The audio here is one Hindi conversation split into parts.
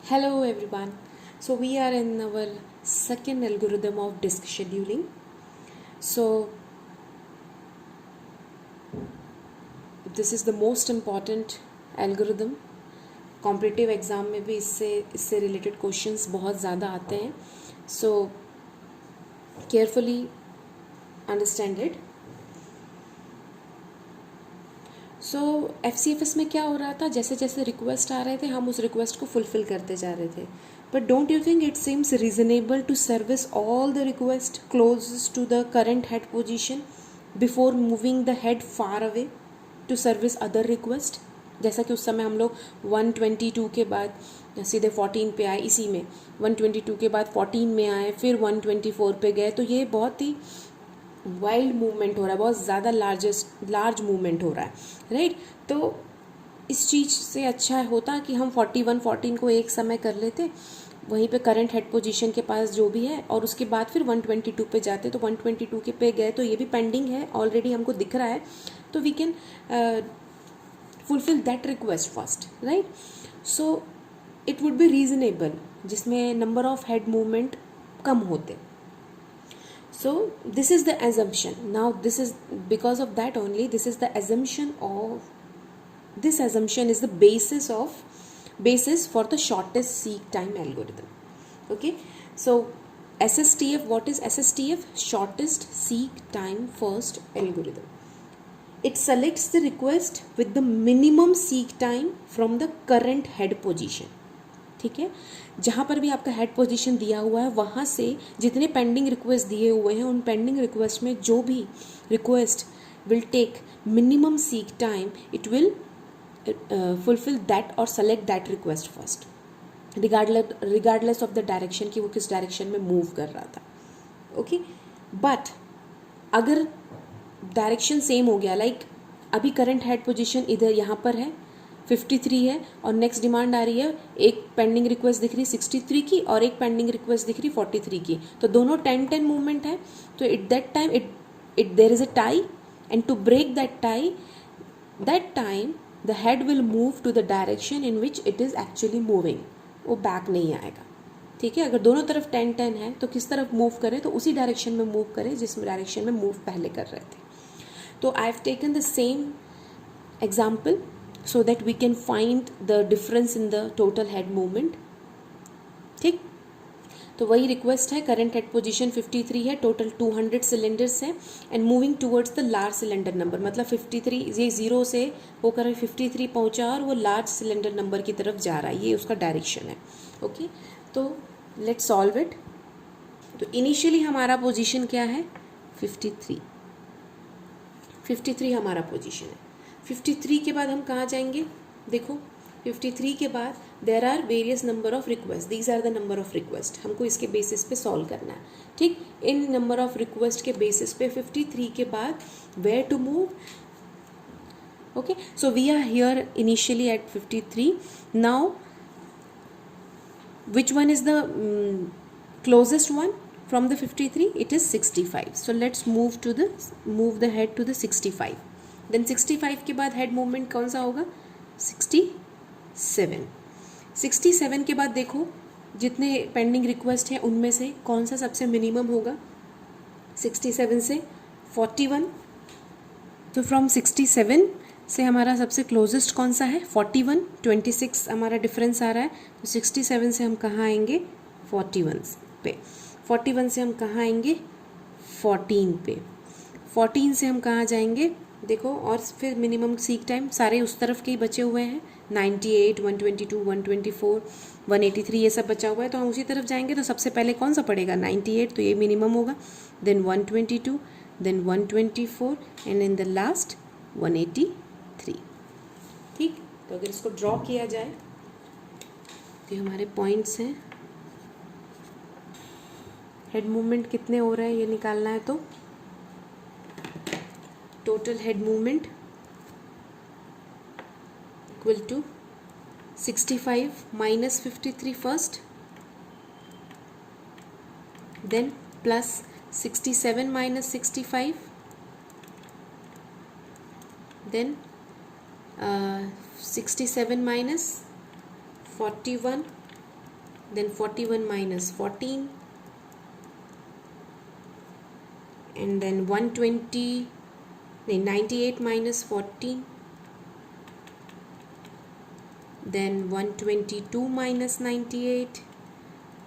Hello everyone. So we are in our second algorithm of disk scheduling. So this is the most important algorithm. Competitive exam में भी इससे रिलेटेड क्वेश्चंस बहुत ज़्यादा आते हैं. सो carefully understand it. So FCFS में क्या हो रहा था, जैसे जैसे रिक्वेस्ट आ रहे थे हम उस रिक्वेस्ट को फुलफिल करते जा रहे थे. But don't you think it seems reasonable to service all the request closest to the current head position before moving the head far away to service other request. जैसा कि उस समय हम लोग 122 के बाद सीधे 14 पे आए, इसी में 122 के बाद 14 में आए, फिर 124 पे गए. तो ये बहुत ही वाइल्ड मूवमेंट हो रहा है, बहुत ज़्यादा लार्ज मूवमेंट हो रहा है, राइट. तो इस चीज़ से अच्छा होता कि हम 41 14 को एक समय कर लेते, वहीं पे करंट हेड पोजीशन के पास जो भी है, और उसके बाद फिर 122 पे जाते. तो 122 के पे गए तो ये भी पेंडिंग है, ऑलरेडी हमको दिख रहा है, तो we can fulfil that request first, right. So it would be reasonable जिसमें नंबर ऑफ हेड मूवमेंट कम होते. So this is the assumption. Now this is because of that only, this is the assumption of, this assumption is the basis for the shortest seek time algorithm. Okay, so SSTF, what is SSTF? Shortest seek time first algorithm. It selects the request with the minimum seek time from the current head position. ठीक है, जहाँ पर भी आपका हेड पोजीशन दिया हुआ है वहाँ से जितने पेंडिंग रिक्वेस्ट दिए हुए हैं उन पेंडिंग रिक्वेस्ट में जो भी request will take minimum seek time, it will fulfill that और select that request first, regardless of the direction कि वो किस डायरेक्शन में मूव कर रहा था. ओके, बट अगर डायरेक्शन सेम हो गया, लाइक अभी करंट हेड पोजीशन इधर यहाँ पर है 53 है, और नेक्स्ट डिमांड आ रही है, एक पेंडिंग रिक्वेस्ट दिख रही 63 की और एक पेंडिंग रिक्वेस्ट दिख रही 43 की, तो दोनों 10-10 मूवमेंट है. तो it that time it there is a tie, and to break that tie, that time the head will move to the direction in which it is actually moving. वो बैक नहीं आएगा. ठीक है, अगर दोनों तरफ 10-10 है तो किस तरफ मूव करें, तो उसी डायरेक्शन में मूव करें जिस डायरेक्शन में मूव पहले कर रहे थे. तो I have taken the same example so that we can find the difference in the total head movement. ठीक, तो वही रिक्वेस्ट है, करंट हेड पोजीशन 53 है, टोटल 200 सिलेंडर्स हैं, and moving towards the large cylinder number. मतलब 53 ये 0 से होकर 53 पहुंचा और वो लार्ज सिलेंडर नंबर की तरफ जा रहा है, ये उसका डायरेक्शन है. ओके, तो लेट्स सॉल्व इट. तो इनिशियली हमारा पोजीशन क्या है, 53 हमारा पोजीशन है. 53 के बाद हम कहाँ जाएंगे, देखो 53 के बाद there are various number of request, these are the number of request, हमको इसके बेसिस पे सॉल्व करना है. ठीक, इन नंबर ऑफ रिक्वेस्ट के बेसिस पे 53 के बाद where to move. Okay, so we are here initially at 53. Now which one is the closest one from the 53? It is 65. So let's move the head to the 65. Then 65 के बाद हेड मूवमेंट कौन सा होगा, 67. 67 के बाद देखो जितने पेंडिंग रिक्वेस्ट हैं उनमें से कौन सा सबसे मिनिमम होगा, 67 से 41. तो फ्रॉम 67 से हमारा सबसे क्लोजेस्ट कौन सा है, 41. 26 हमारा डिफरेंस आ रहा है. तो 67 से हम कहाँ आएंगे, 41 पे. 41 से हम कहाँ आएंगे, 14 पे. 14 से हम कहाँ जाएंगे, देखो, और फिर मिनिमम सीक टाइम सारे उस तरफ के ही बचे हुए हैं, 98, 122, 124, 183 ये सब बचा हुआ है, तो हम उसी तरफ जाएंगे. तो सबसे पहले कौन सा पड़ेगा, 98, तो ये मिनिमम होगा. Then 122, then 124, and in the last 183. ठीक, तो अगर इसको ड्रॉ किया जाए तो हमारे पॉइंट्स हैं, हेड मूवमेंट कितने हो रहे हैं ये निकालना है. तो total head movement equal to 65 minus 53 first, then plus 67 minus 65, then 67 minus 41 then 41 minus 14, and then 120, 98 minus 14, then 122 minus 98,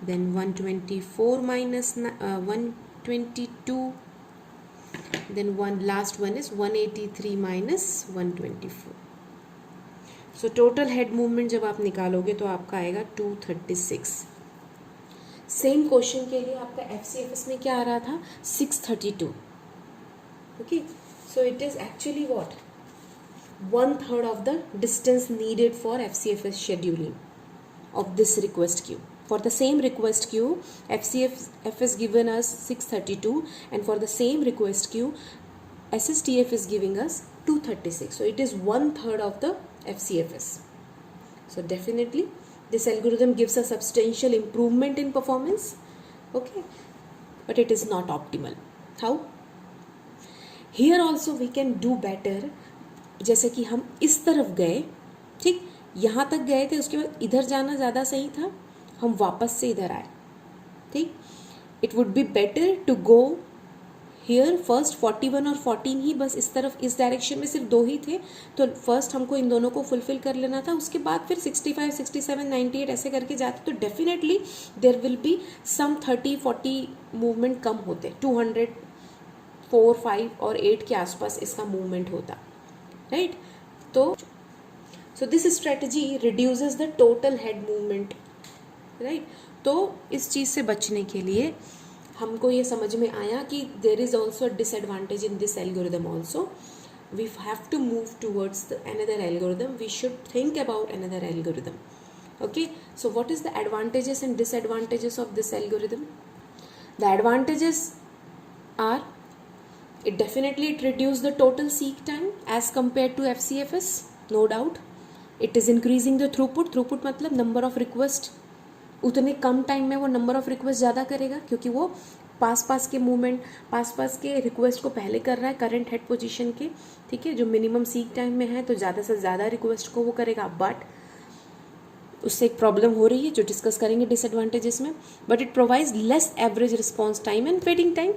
then 124 minus 122, then last one is 183 minus 124. So total head movement जब आप निकालोगे तो आपका आएगा 236. सेम क्वेश्चन के लिए आपका FCFS में क्या आ रहा था 632. Okay, so it is actually what 1/3 of the distance needed for FCFS scheduling of this request queue. For the same request queue, FCFS given us 632, and for the same request queue, SSTF is giving us 236. So it is 1/3 of the FCFS. So definitely this algorithm gives a substantial improvement in performance. Okay, but it is not optimal. How? Here also we can do better. जैसे कि हम इस तरफ गए, ठीक, यहाँ तक गए थे, उसके बाद इधर जाना ज़्यादा सही था, हम वापस से इधर आए, ठीक. It would be better to go here first 41 और 14 ही बस इस तरफ, इस डायरेक्शन में सिर्फ 2 ही थे, तो फर्स्ट हमको इन दोनों को फुलफिल कर लेना था. उसके बाद फिर 65, 67, 98 ऐसे करके जाते तो definitely there will be some 30-40 movement कम होते. 204, 5 और 8 के आसपास इसका मूवमेंट होता, राइट. तो so this strategy reduces the total head movement, right. तो इस चीज़ से बचने के लिए हमको ये समझ में आया कि there is also a disadvantage in this algorithm also. We have to move towards another algorithm. We should think about another algorithm. Okay, so what is the advantages and disadvantages of this algorithm? The advantages are it reduces the total seek time as compared to FCFS, no doubt. It is increasing the throughput. Throughput मतलब number of request, उतने कम टाइम में वो नंबर ऑफ रिक्वेस्ट ज़्यादा करेगा, क्योंकि वो पास के मूवमेंट, पास के रिक्वेस्ट को पहले कर रहा है करंट हेड पोजीशन के, ठीक है, जो मिनिमम सीक टाइम में है, तो ज़्यादा से ज़्यादा रिक्वेस्ट को वो करेगा. बट उससे एक प्रॉब्लम हो रही है जो डिस्कस करेंगे डिसएडवांटेजेस में. But it provides less average response time and waiting time,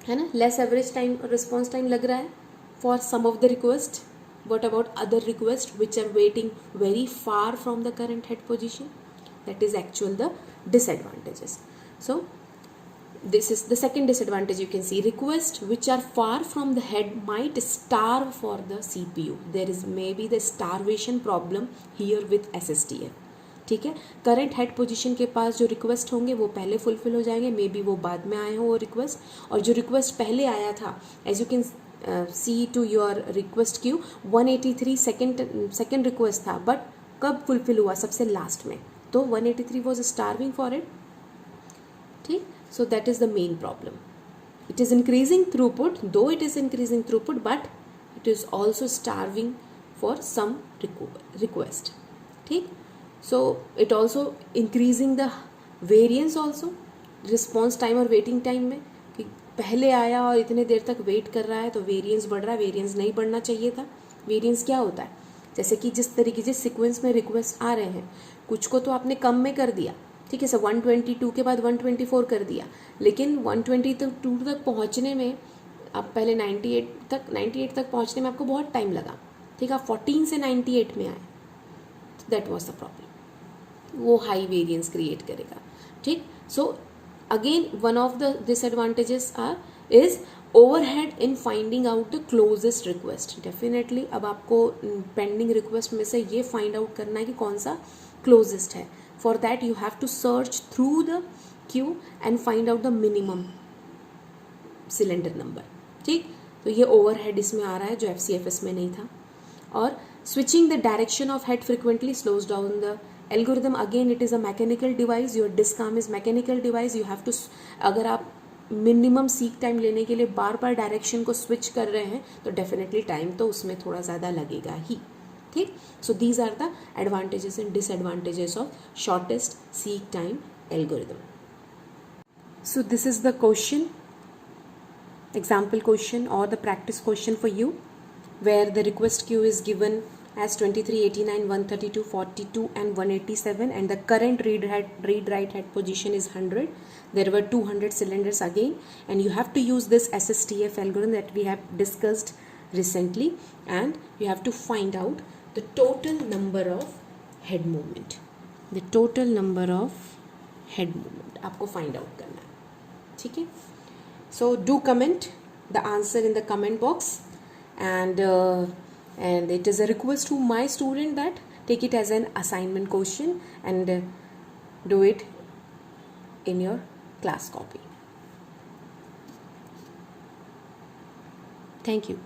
है ना. Less average time response time लग रहा है for some of the request. What about other request which are waiting very far from the current head position? That is actual the disadvantages. So this is the second disadvantage. You can see requests which are far from the head might starve for the CPU. There is maybe the starvation problem here with SSTF. ठीक है, करंट हेड पोजीशन के पास जो रिक्वेस्ट होंगे वो पहले फुलफिल हो जाएंगे, मे बी वो बाद में आए हो वो रिक्वेस्ट, और जो रिक्वेस्ट पहले आया था, as you can see to your request queue 183 second request था, बट कब फुलफिल हुआ? सबसे लास्ट में. तो 183 was starving for it, ठीक. So that is the main problem. It is increasing throughput, though it is increasing throughput, but it is also starving for some request, ठीक. So it also increasing the variance also, response time और waiting time में, कि पहले आया और इतने देर तक वेट कर रहा है तो वेरिएंस बढ़ रहा है. वेरिएंस नहीं बढ़ना चाहिए था. वेरिएंस क्या होता है? जैसे कि जिस तरीके से सीक्वेंस में रिक्वेस्ट आ रहे हैं, कुछ को तो आपने कम में कर दिया, ठीक है, सर 122 के बाद 124 कर दिया, लेकिन 122 तक पहुंचने में आप पहले 98 तक पहुंचने में आपको बहुत टाइम लगा, ठीक है. आप 14 से 98 में आए, दैट वाज द प्रॉब्लम. वो हाई वेरिएंस क्रिएट करेगा, ठीक. So again one of the disadvantages is overhead in finding out the closest request. Definitely अब आपको पेंडिंग रिक्वेस्ट में से ये फाइंड आउट करना है कि कौन सा क्लोजेस्ट है. For that you have to search through the queue and find out the minimum cylinder number, ठीक. तो ये ओवरहेड इसमें आ रहा है जो FCFS में नहीं था. और switching the direction of head frequently slows down the algorithm. Again it is a mechanical device, your disk arm is mechanical device. You have to, अगर आप मिनिमम सीक टाइम लेने के लिए बार बार डायरेक्शन को स्विच कर रहे हैं तो डेफिनेटली टाइम तो उसमें थोड़ा ज़्यादा लगेगा ही, ठीक. So these are the advantages and disadvantages of shortest seek time algorithm. So this is the question, example question or the practice question for you, where the request queue is given as 23, 89, 132, 42 and 187, and the current read write head position is 100. There were 200 cylinders again, and you have to use this SSTF algorithm that we have discussed recently, and you have to find out the total number of head movement. The total number of head movement आपको find out करना है, ठीक है? So do comment the answer in the comment box, and it is a request to my student that take it as an assignment question and do it in your class copy. Thank you.